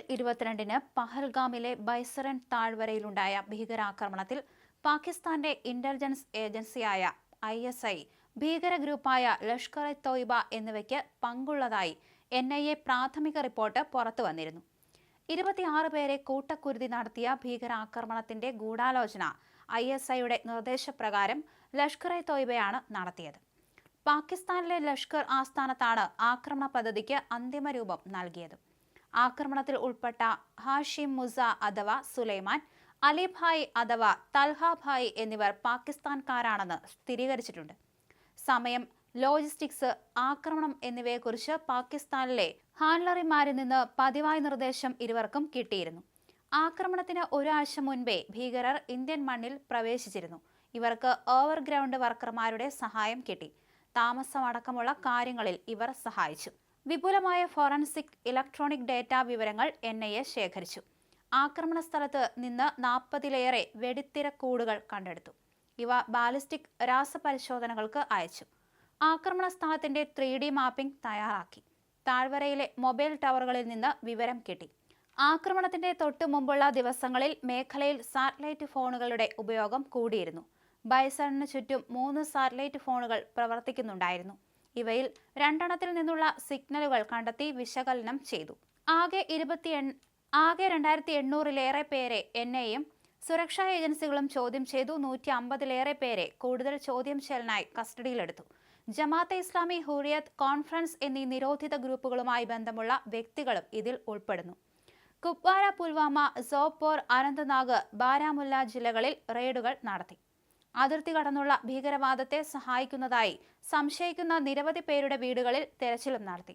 April 22-ന് പഹൽഗാമിലെ Baisaran താഴ്വരയിലുണ്ടായ ഭീകരാക്രമണത്തിൽ പാകിസ്ഥാന്റെ intelligence ഏജൻസിയായ ISI, ഭീകര ഗ്രൂപ്പായ ലഷ്കർ-ഇ-തോയ്ബ എന്നിവയ്ക്ക് പങ്കുള്ളതായി NIA പ്രാഥമിക റിപ്പോർട്ട് പുറത്തുവന്നിരുന്നു. 26 പേരെ കൂട്ടക്കുരുതി നടത്തിയ ഭീകരാക്രമണത്തിന്റെ ഗൂഢാലോചന ISIയുടെ നിർദ്ദേശപ്രകാരം ലഷ്കർ-ഇ-തോയ്ബയാണ് നടത്തിയത്. പാകിസ്ഥാനിലെ ലഷ്കർ ആസ്ഥാനത്താണ് ആക്രമണ പദ്ധതിക്ക് അന്തിമ രൂപം നൽകിയത്. ആക്രമണത്തിൽ ഉൾപ്പെട്ട ഹാഷിം മുസ അഥവാ സുലൈമാൻ, അലിഭായ് അഥവാ തൽഹാഭായ് എന്നിവർ പാകിസ്ഥാൻകാരാണെന്ന് സ്ഥിരീകരിച്ചിട്ടുണ്ട്. സമയം, ലോജിസ്റ്റിക്സ്, ആക്രമണം എന്നിവയെക്കുറിച്ച് പാകിസ്ഥാനിലെ ഹാൻഡലർമാരിൽ നിന്ന് പതിവായ നിർദ്ദേശം ഇരുവർക്കും കിട്ടിയിരുന്നു. ആക്രമണത്തിന് ഒരാഴ്ച മുൻപേ ഭീകരർ ഇന്ത്യൻ മണ്ണിൽ പ്രവേശിച്ചിരുന്നു. ഇവർക്ക് ഓവർഗ്രൗണ്ട് വർക്കർമാരുടെ സഹായം കിട്ടി. താമസമടക്കമുള്ള കാര്യങ്ങളിൽ ഇവർ സഹായിച്ചു. വിപുലമായ ഫോറൻസിക് ഇലക്ട്രോണിക് ഡേറ്റാ വിവരങ്ങൾ NIA ശേഖരിച്ചു. ആക്രമണ സ്ഥലത്ത് നിന്ന് 40-ലേറെ വെടിത്തിരക്കൂടുകൾ കണ്ടെടുത്തു. ഇവ ബാലിസ്റ്റിക് രാസപരിശോധനകൾക്ക് അയച്ചു. ആക്രമണ സ്ഥലത്തിന്റെ 3D മാപ്പിംഗ് തയ്യാറാക്കി. താഴ്വരയിലെ മൊബൈൽ ടവറുകളിൽ നിന്ന് വിവരം കിട്ടി. ആക്രമണത്തിന്റെ തൊട്ടു മുമ്പുള്ള ദിവസങ്ങളിൽ മേഖലയിൽ സാറ്റലൈറ്റ് ഫോണുകളുടെ ഉപയോഗം കൂടിയിരുന്നു. ബൈസണിന് ചുറ്റും 3 സാറ്റലൈറ്റ് ഫോണുകൾ പ്രവർത്തിക്കുന്നുണ്ടായിരുന്നു. ഇവയിൽ 2 എണ്ണത്തിൽ നിന്നുള്ള സിഗ്നലുകൾ കണ്ടെത്തി വിശകലനം ചെയ്തു. ആകെ 2800-ലേറെ പേരെ NIAയും സുരക്ഷാ ഏജൻസികളും ചോദ്യം ചെയ്തു. 150-ലേറെ പേരെ കൂടുതൽ ചോദ്യം ചെയ്യലിനായി കസ്റ്റഡിയിലെടുത്തു. ജമാഅത്തെ ഇസ്ലാമി, ഹുറിയത്ത് കോൺഫറൻസ് എന്നീ നിരോധിത ഗ്രൂപ്പുകളുമായി ബന്ധമുള്ള വ്യക്തികളും ഇതിൽ ഉൾപ്പെടുന്നു. കുപ്വാര, പുൽവാമ, സോപ്പോർ, അനന്ത്നാഗ്, ബാരാമുല്ല ജില്ലകളിൽ റെയ്ഡുകൾ നടത്തി. അതിർത്തി കടന്നുള്ള ഭീകരവാദത്തെ സഹായിക്കുന്നതായി സംശയിക്കുന്ന നിരവധി പേരുടെ വീടുകളിൽ തെരച്ചിലും നടത്തി.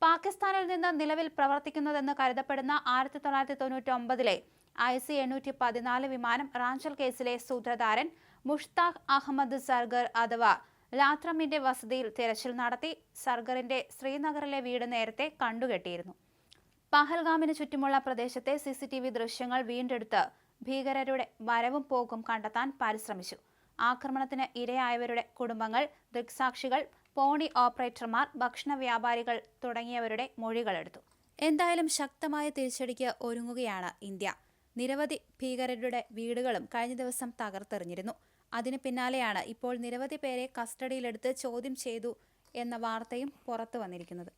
പാകിസ്ഥാനിൽ നിന്ന് നിലവിൽ പ്രവർത്തിക്കുന്നതെന്ന് കരുതപ്പെടുന്ന 1999-ലെ IC-814 വിമാനം റാഞ്ചൽ കേസിലെ സൂത്രധാരൻ മുഷ്താഖ് അഹമ്മദ് സർഗർ അഥവാ ലാത്രമിന്റെ വസതിയിൽ തെരച്ചിൽ നടത്തി. സർഗറിന്റെ ശ്രീനഗറിലെ വീട് നേരത്തെ കണ്ടുകെട്ടിയിരുന്നു. പഹൽഗാമിന് ചുറ്റുമുള്ള പ്രദേശത്തെ CCTV ദൃശ്യങ്ങൾ വീണ്ടെടുത്ത് ഭീകരരുടെ വരവും പോക്കും കണ്ടെത്താൻ പരിശ്രമിച്ചു. ആക്രമണത്തിന് ഇരയായവരുടെ കുടുംബങ്ങൾ, ദൃക്സാക്ഷികൾ, പോണി ഓപ്പറേറ്റർമാർ, ഭക്ഷണ വ്യാപാരികൾ തുടങ്ങിയവരുടെ മൊഴികളെടുത്തു. എന്തായാലും ശക്തമായ തിരിച്ചടിക്ക് ഒരുങ്ങുകയാണ് ഇന്ത്യ. നിരവധി ഭീകരരുടെ വീടുകളും കഴിഞ്ഞ ദിവസം തകർത്തെറിഞ്ഞിരുന്നു. അതിന് പിന്നാലെയാണ് ഇപ്പോൾ നിരവധി പേരെ കസ്റ്റഡിയിലെടുത്ത് ചോദ്യം ചെയ്തു എന്ന വാർത്തയും പുറത്തു വന്നിരിക്കുന്നത്.